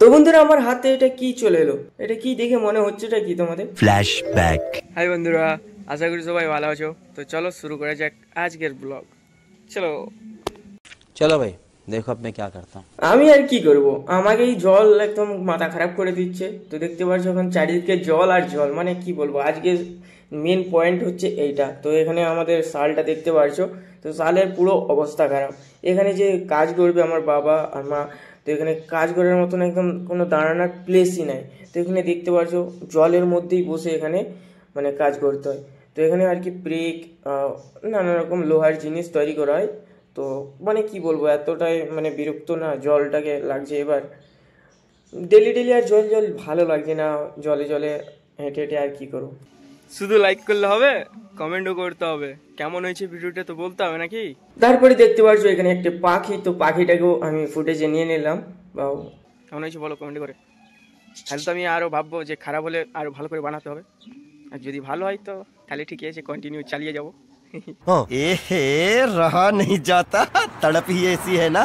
তো বন্ধুরা আমার হাতে এটা কি চলে এলো, এটা কি দেখে মনে হচ্ছে এটা কি তোমাদের? ফ্ল্যাশব্যাক। হাই বন্ধুরা, আশা করি সবাই ভালো আছো। তো চলো শুরু করা যাক আজকের ব্লগ। চলো। चलो भाई देखो अब मैं क्या करता हूँ। আমি আর কি করব, আমাকে এই জল একদম মাথা খারাপ করে দিচ্ছে। তো দেখতে পাচ্ছ এখন চারিদিকে জল আর জল, মানে কি বলবো। আজকে মেন পয়েন্ট হচ্ছে এইটা। তো এখানে আমাদের শালটা দেখতে পাচ্ছ, তো শালের পুরো অবস্থা খারাপ। এখানে যে কাজ করবে আমার বাবা আর মা, তো এখানে কাজ করার মতন একদম কোনো দাঁড়ানোর প্লেসই নাই। তো এখানে দেখতে পাচ্ছ জলের মধ্যেই বসে এখানে মানে কাজ করতে হয়। তো এখানে আর কি ব্রেক, নানা রকম লোহার জিনিস তৈরি করা হয়। তো মানে কি বলবো, এতটাই মানে বিরক্ত না জলটাকে লাগছে এবার। ডেলি ডেলি আর জল জল ভালো লাগছে না, জলে জলে হেঁটে হেঁটে আর কি করবো। শুধু লাইক করলে হবে, কমেন্টও করতে হবে, কেমন হয়েছে ভিডিওটা তো বলতে হবে নাকি। তারপরে দেখতে পাচ্ছ এখানে একটা পাখি, তো পাখিটাকেও আমি ফুটেজে নিয়ে নিলাম। বা কেমন হয়েছে বলো কমেন্ট করে। তাহলে তো আমি আরও ভাববো যে খারাপ হলে আরও ভালো করে বানাতে হবে। আর যদি ভালো হয় তো তাহলে ঠিকই আছে, কন্টিনিউ চালিয়ে যাবো। ए रहा नहीं जाता, तड़प ही ऐसी है ना।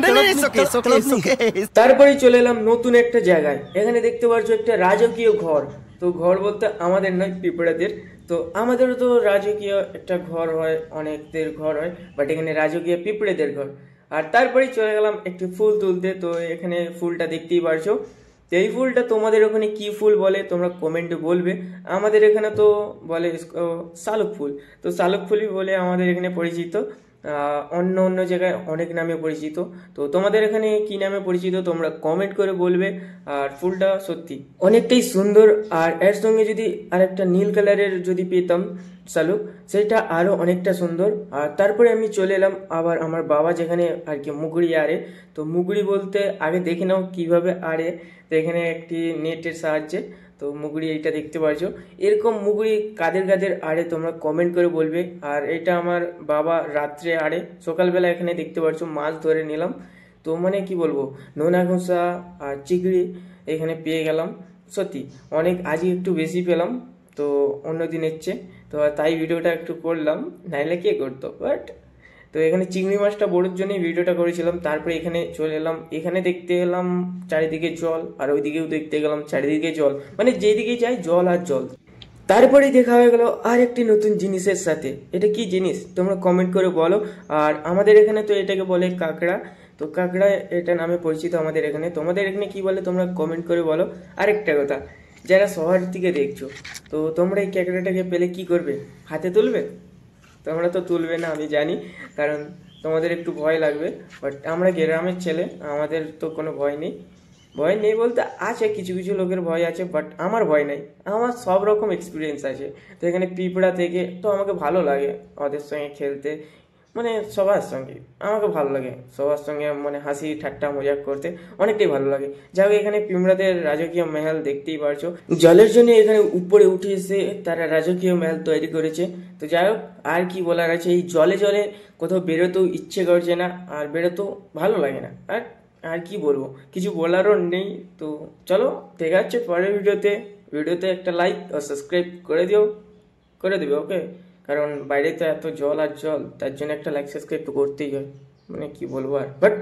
नहीं नहीं सुके सुके सुके। তারপরে চলে এলাম নতুন একটা জায়গায়। এখানে দেখতে পাচ্ছ একটা রাজকীয় ঘর। তো ঘর বলতে আমাদের নয়, পিঁপড়াদের। তো আমাদেরও তো রাজকীয় একটা ঘর হয়, অনেকদের ঘর হয়, বাট এখানে রাজকীয় পিঁপড়েদের ঘর। আর তারপরেই চলে গেলাম একটি ফুল তুলতে। তো এখানে ফুলটা দেখতেই পারছো। তো এই ফুলটা তোমাদের ওখানে কি ফুল বলে তোমরা কমেন্টে বলবে। আমাদের এখানে তো বলে শালুক ফুল। তো শালুক ফুলই বলে আমাদের এখানে পরিচিত। অন্য অন্য জায়গায় অনেক নামে পরিচিত। তো তোমাদের এখানে কি নামে পরিচিত তোমরা কমেন্ট করে বলবে। আর ফুলটা সত্যি অনেকটাই সুন্দর। আর এর সঙ্গে যদি আরেকটা নীল কালারের যদি পেতাম শালুক, সেটা আরো অনেকটা সুন্দর। আর তারপরে আমি চলে এলাম আবার আমার বাবা যেখানে আর কি মুগুড়ি আড়ে। তো মুগুড়ি বলতে আগে দেখে নাও কিভাবে আড়ে। তো এখানে একটি নেটের সাহায্যে তো মুগুড়ি এইটা দেখতে পারছো। এরকম মুগুড়ি কাদের কাদের আড়ে তোমরা কমেন্ট করে বলবে। আর এটা আমার বাবা রাত্রে আড়ে, সকালবেলা এখানে দেখতে পারছো মাছ ধরে নিলাম। তো মানে কি বলবো, নোনা ঘোষা আর চিংড়ি এখানে পেয়ে গেলাম। সত্যি অনেক, আজই একটু বেশি পেলাম তো অন্য দিনের চেয়ে। তো তাই ভিডিওটা একটু করলাম, নাইলে কে করতো। বাট তো এখানে চিংড়ি মাছটা বড়োর জন্যই ভিডিওটা করেছিলাম। তারপরে এখানে চলে এলাম, এখানে দেখতে এলাম চারিদিকে জল, আর ওইদিকেও দেখতে গেলাম চারিদিকে জল, মানে যেদিকে যাই জল আর জল। তারপরেই দেখা হয়ে গেল আর একটি নতুন জিনিসের সাথে। এটা কি জিনিস তোমরা কমেন্ট করে বলো। আর আমাদের এখানে তো এটাকে বলে কাঁকড়া। তো কাঁকড়া এটা নামে পরিচিত আমাদের এখানে। তোমাদের এখানে কি বলে তোমরা কমেন্ট করে বলো। আরেকটা কথা, যারা শহর থেকে দেখছো, তো তোমরা এই কাঁকড়াটাকে পেলে কি করবে? হাতে তুলবে? তোমরা তো তুলবে না আমি জানি, কারণ তোমাদের একটু ভয় লাগবে। বাট আমরা গ্রামের ছেলে, আমাদের তো কোনো ভয় নেই। ভয় নেই বলতে আছে, কিছু কিছু লোকের ভয় আছে, বাট আমার ভয় নাই। আমার সব রকম এক্সপিরিয়েন্স আছে। তো এখানে পিঁপড়া থেকে তো আমাকে ভালো লাগে ওদের সঙ্গে খেলতে, মানে সবার সঙ্গে আমাকে ভালো লাগে, সবার সঙ্গে মানে হাসি ঠাট্টা মজাক করতে অনেকটাই ভালো লাগে। যাই হোক, এখানে পিঁপড়াদের রাজকীয় মহল দেখতেই পারছো। জলের জন্য এখানে উপরে উঠে এসে তারা রাজকীয় মহল তৈরি করেছে। তো যাই হোক, আর কি বলার আছে, এই জলে জলে কোথাও বেরোতেও ইচ্ছে করছে না, আর বেরোতেও ভালো লাগে না। আর আর কি বলবো, কিছু বলারও নেই। তো চলো, দেখা যাচ্ছে পরের ভিডিওতে। ভিডিওতে একটা লাইক আর সাবস্ক্রাইব করে দিও, করে দেবে ওকে। কারণ বাইরে তো এত জল আর জল, তার জন্য একটা লাইক সাবস্ক্রাইব তো করতেই হয়। মানে কি বলবো আর, বাট